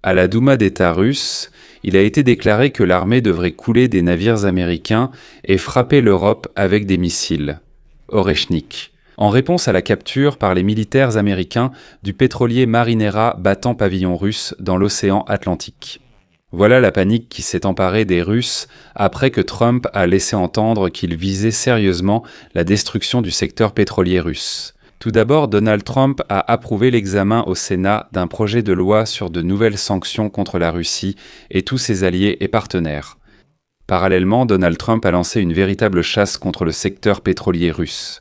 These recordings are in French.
À la Douma d'État russe, il a été déclaré que l'armée devrait couler des navires américains et frapper l'Europe avec des missiles. Oreshnik. En réponse à la capture par les militaires américains du pétrolier Marinera battant pavillon russe dans l'océan Atlantique. Voilà la panique qui s'est emparée des Russes après que Trump a laissé entendre qu'il visait sérieusement la destruction du secteur pétrolier russe. Tout d'abord, Donald Trump a approuvé l'examen au Sénat d'un projet de loi sur de nouvelles sanctions contre la Russie et tous ses alliés et partenaires. Parallèlement, Donald Trump a lancé une véritable chasse contre le secteur pétrolier russe.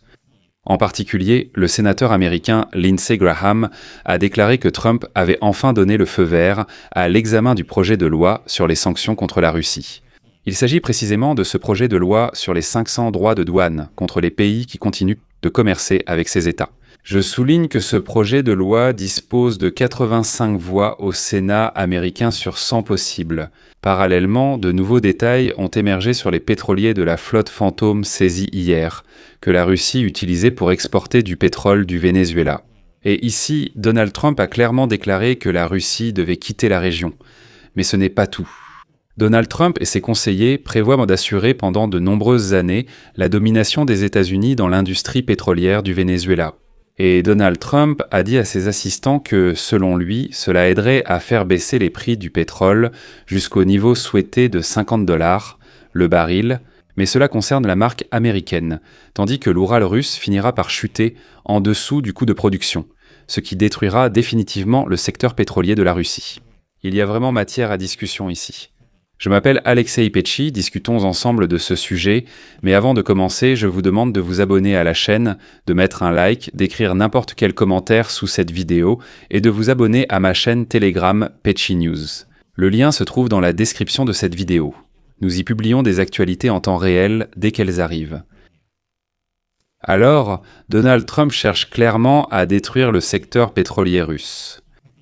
En particulier, le sénateur américain Lindsey Graham a déclaré que Trump avait enfin donné le feu vert à l'examen du projet de loi sur les sanctions contre la Russie. Il s'agit précisément de ce projet de loi sur les 500 droits de douane contre les pays qui continuent de commercer avec ces États. Je souligne que ce projet de loi dispose de 85 voix au Sénat américain sur 100 possibles. Parallèlement, de nouveaux détails ont émergé sur les pétroliers de la flotte fantôme saisie hier, que la Russie utilisait pour exporter du pétrole du Venezuela. Et ici, Donald Trump a clairement déclaré que la Russie devait quitter la région. Mais ce n'est pas tout. Donald Trump et ses conseillers prévoient d'assurer pendant de nombreuses années la domination des États-Unis dans l'industrie pétrolière du Venezuela. Et Donald Trump a dit à ses assistants que, selon lui, cela aiderait à faire baisser les prix du pétrole jusqu'au niveau souhaité de $50 le baril, mais cela concerne la marque américaine, tandis que l'Oural russe finira par chuter en dessous du coût de production, ce qui détruira définitivement le secteur pétrolier de la Russie. Il y a vraiment matière à discussion ici. Je m'appelle Alexei Petchy, discutons ensemble de ce sujet, mais avant de commencer, je vous demande de vous abonner à la chaîne, de mettre un like, d'écrire n'importe quel commentaire sous cette vidéo et de vous abonner à ma chaîne Telegram Petchy News. Le lien se trouve dans la description de cette vidéo. Nous y publions des actualités en temps réel dès qu'elles arrivent. Alors, Donald Trump cherche clairement à détruire le secteur pétrolier russe.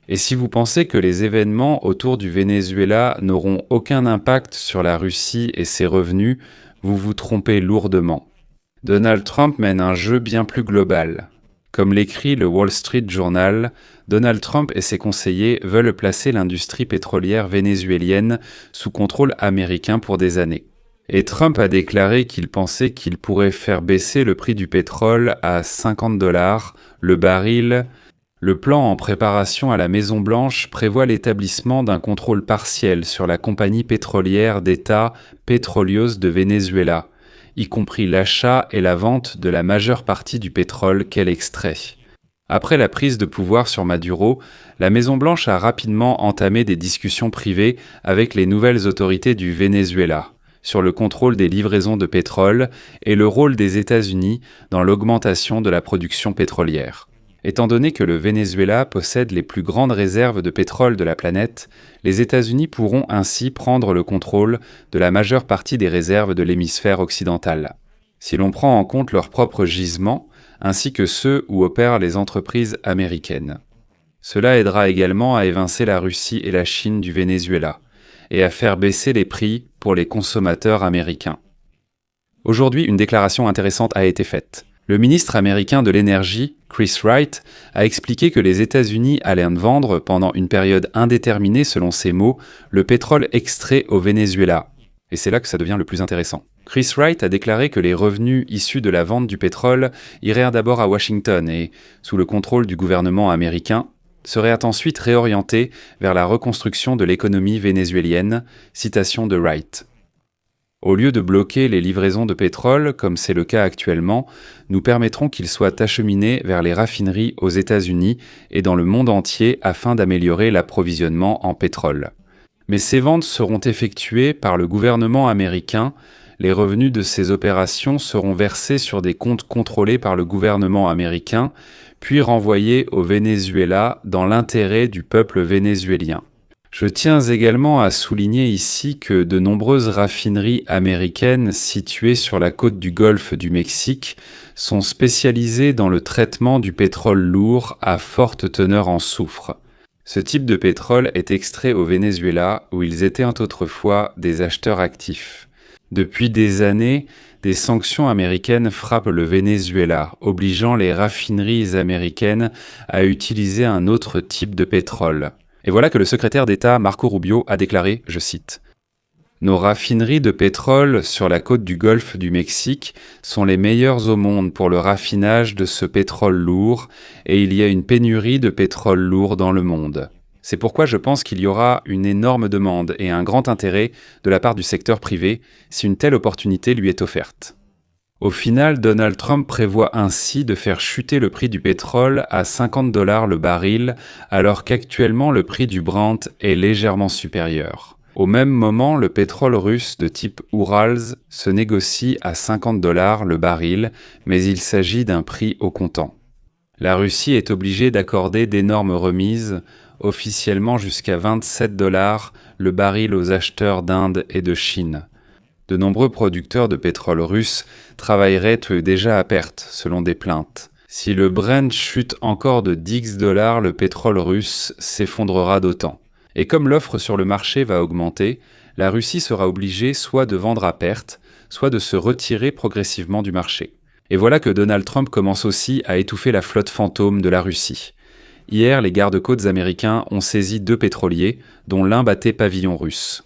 Et si vous pensez que les événements autour du Venezuela n'auront aucun impact sur la Russie et ses revenus, vous vous trompez lourdement. Donald Trump mène un jeu bien plus global. Comme l'écrit le Wall Street Journal, Donald Trump et ses conseillers veulent placer l'industrie pétrolière vénézuélienne sous contrôle américain pour des années. Et Trump a déclaré qu'il pensait qu'il pourrait faire baisser le prix du pétrole à $50 le baril. Le plan en préparation à la Maison-Blanche prévoit l'établissement d'un contrôle partiel sur la compagnie pétrolière d'État Petróleos de Venezuela, y compris l'achat et la vente de la majeure partie du pétrole qu'elle extrait. Après la prise de pouvoir sur Maduro, la Maison-Blanche a rapidement entamé des discussions privées avec les nouvelles autorités du Venezuela sur le contrôle des livraisons de pétrole et le rôle des États-Unis dans l'augmentation de la production pétrolière. Étant donné que le Venezuela possède les plus grandes réserves de pétrole de la planète, les États-Unis pourront ainsi prendre le contrôle de la majeure partie des réserves de l'hémisphère occidental. Si l'on prend en compte leurs propres gisements, ainsi que ceux où opèrent les entreprises américaines. Cela aidera également à évincer la Russie et la Chine du Venezuela, et à faire baisser les prix pour les consommateurs américains. Aujourd'hui, une déclaration intéressante a été faite. Le ministre américain de l'énergie, Chris Wright, a expliqué que les États-Unis allaient vendre pendant une période indéterminée, selon ses mots, le pétrole extrait au Venezuela. Et c'est là que ça devient le plus intéressant. Chris Wright a déclaré que les revenus issus de la vente du pétrole iraient d'abord à Washington et, sous le contrôle du gouvernement américain, seraient ensuite réorientés vers la reconstruction de l'économie vénézuélienne, citation de Wright. Au lieu de bloquer les livraisons de pétrole, comme c'est le cas actuellement, nous permettrons qu'ils soient acheminés vers les raffineries aux États-Unis et dans le monde entier afin d'améliorer l'approvisionnement en pétrole. Mais ces ventes seront effectuées par le gouvernement américain. Les revenus de ces opérations seront versés sur des comptes contrôlés par le gouvernement américain, puis renvoyés au Venezuela dans l'intérêt du peuple vénézuélien. Je tiens également à souligner ici que de nombreuses raffineries américaines situées sur la côte du golfe du Mexique sont spécialisées dans le traitement du pétrole lourd à forte teneur en soufre. Ce type de pétrole est extrait au Venezuela où ils étaient autrefois des acheteurs actifs. Depuis des années, des sanctions américaines frappent le Venezuela, obligeant les raffineries américaines à utiliser un autre type de pétrole. Et voilà que le secrétaire d'État Marco Rubio a déclaré, je cite, « Nos raffineries de pétrole sur la côte du golfe du Mexique sont les meilleures au monde pour le raffinage de ce pétrole lourd et il y a une pénurie de pétrole lourd dans le monde. C'est pourquoi je pense qu'il y aura une énorme demande et un grand intérêt de la part du secteur privé si une telle opportunité lui est offerte. » Au final, Donald Trump prévoit ainsi de faire chuter le prix du pétrole à 50 $ le baril, alors qu'actuellement le prix du Brent est légèrement supérieur. Au même moment, le pétrole russe de type Urals se négocie à 50 $ le baril, mais il s'agit d'un prix au comptant. La Russie est obligée d'accorder d'énormes remises, officiellement jusqu'à 27 $ le baril aux acheteurs d'Inde et de Chine. De nombreux producteurs de pétrole russe travailleraient déjà à perte, selon des plaintes. Si le Brent chute encore de 10 $, le pétrole russe s'effondrera d'autant. Et comme l'offre sur le marché va augmenter, la Russie sera obligée soit de vendre à perte, soit de se retirer progressivement du marché. Et voilà que Donald Trump commence aussi à étouffer la flotte fantôme de la Russie. Hier, les gardes-côtes américains ont saisi 2 pétroliers, dont l'un battait pavillon russe.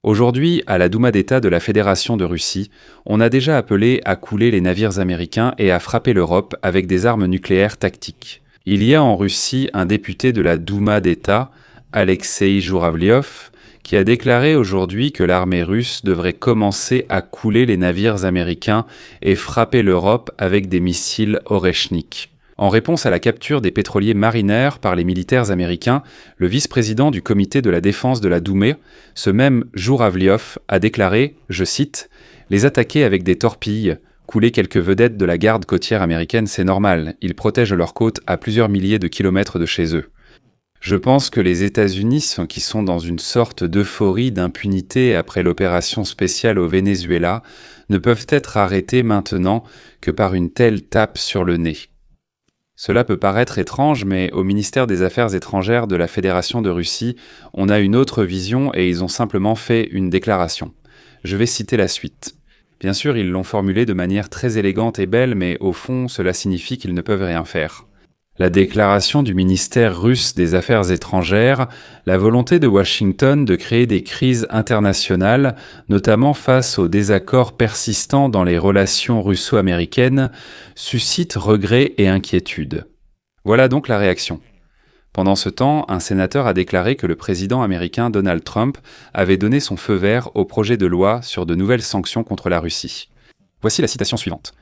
Aujourd'hui, à la Douma d'État de la Fédération de Russie, on a déjà appelé à couler les navires américains et à frapper l'Europe avec des armes nucléaires tactiques. Il y a en Russie un député de la Douma d'État, Alexei Jouravliov, qui a déclaré aujourd'hui que l'armée russe devrait commencer à couler les navires américains et frapper l'Europe avec des missiles Oreshnik. En réponse à la capture des pétroliers Mariner par les militaires américains, le vice-président du comité de la défense de la Douma, ce même Jouravliov, a déclaré, je cite, « Les attaquer avec des torpilles, couler quelques vedettes de la garde côtière américaine, c'est normal, ils protègent leurs côtes à plusieurs milliers de kilomètres de chez eux. Je pense que les États-Unis, qui sont dans une sorte d'euphorie d'impunité après l'opération spéciale au Venezuela, ne peuvent être arrêtés maintenant que par une telle tape sur le nez. » Cela peut paraître étrange, mais au ministère des Affaires étrangères de la Fédération de Russie, on a une autre vision et ils ont simplement fait une déclaration. Je vais citer la suite. Bien sûr, ils l'ont formulée de manière très élégante et belle, mais au fond, cela signifie qu'ils ne peuvent rien faire. La déclaration du ministère russe des Affaires étrangères, la volonté de Washington de créer des crises internationales, notamment face aux désaccords persistants dans les relations russo-américaines, suscite regrets et inquiétude. Voilà donc la réaction. Pendant ce temps, un sénateur a déclaré que le président américain Donald Trump avait donné son feu vert au projet de loi sur de nouvelles sanctions contre la Russie. Voici la citation suivante.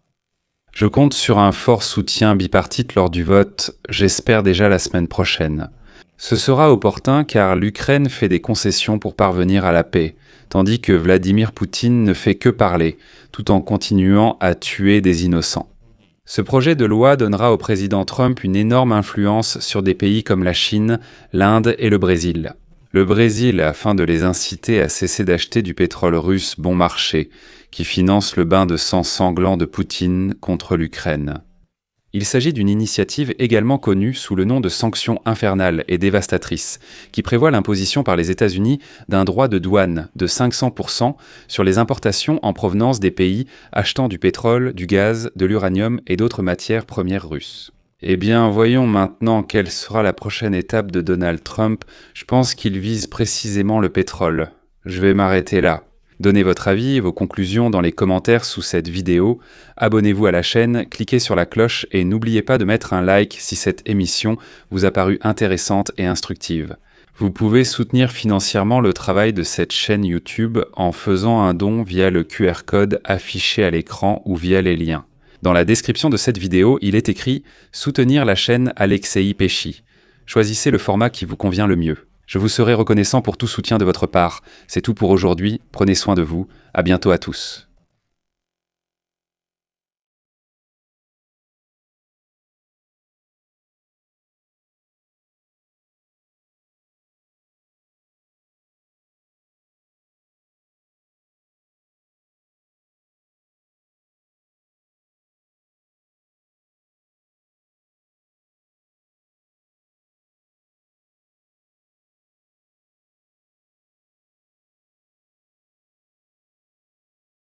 « Je compte sur un fort soutien bipartite lors du vote, j'espère déjà la semaine prochaine. Ce sera opportun car l'Ukraine fait des concessions pour parvenir à la paix, tandis que Vladimir Poutine ne fait que parler, tout en continuant à tuer des innocents. Ce projet de loi donnera au président Trump une énorme influence sur des pays comme la Chine, l'Inde et le Brésil. Le Brésil, afin de les inciter à cesser d'acheter du pétrole russe bon marché, qui finance le bain de sang sanglant de Poutine contre l'Ukraine. Il s'agit d'une initiative également connue sous le nom de sanctions infernales et dévastatrices, qui prévoit l'imposition par les États-Unis d'un droit de douane de 500% sur les importations en provenance des pays achetant du pétrole, du gaz, de l'uranium et d'autres matières premières russes. Eh bien, voyons maintenant quelle sera la prochaine étape de Donald Trump. Je pense qu'il vise précisément le pétrole. Je vais m'arrêter là. Donnez votre avis et vos conclusions dans les commentaires sous cette vidéo. Abonnez-vous à la chaîne, cliquez sur la cloche et n'oubliez pas de mettre un like si cette émission vous a paru intéressante et instructive. Vous pouvez soutenir financièrement le travail de cette chaîne YouTube en faisant un don via le QR code affiché à l'écran ou via les liens. Dans la description de cette vidéo, il est écrit « Soutenir la chaîne Alexei Pesci ». Choisissez le format qui vous convient le mieux. Je vous serai reconnaissant pour tout soutien de votre part. C'est tout pour aujourd'hui, prenez soin de vous, à bientôt à tous.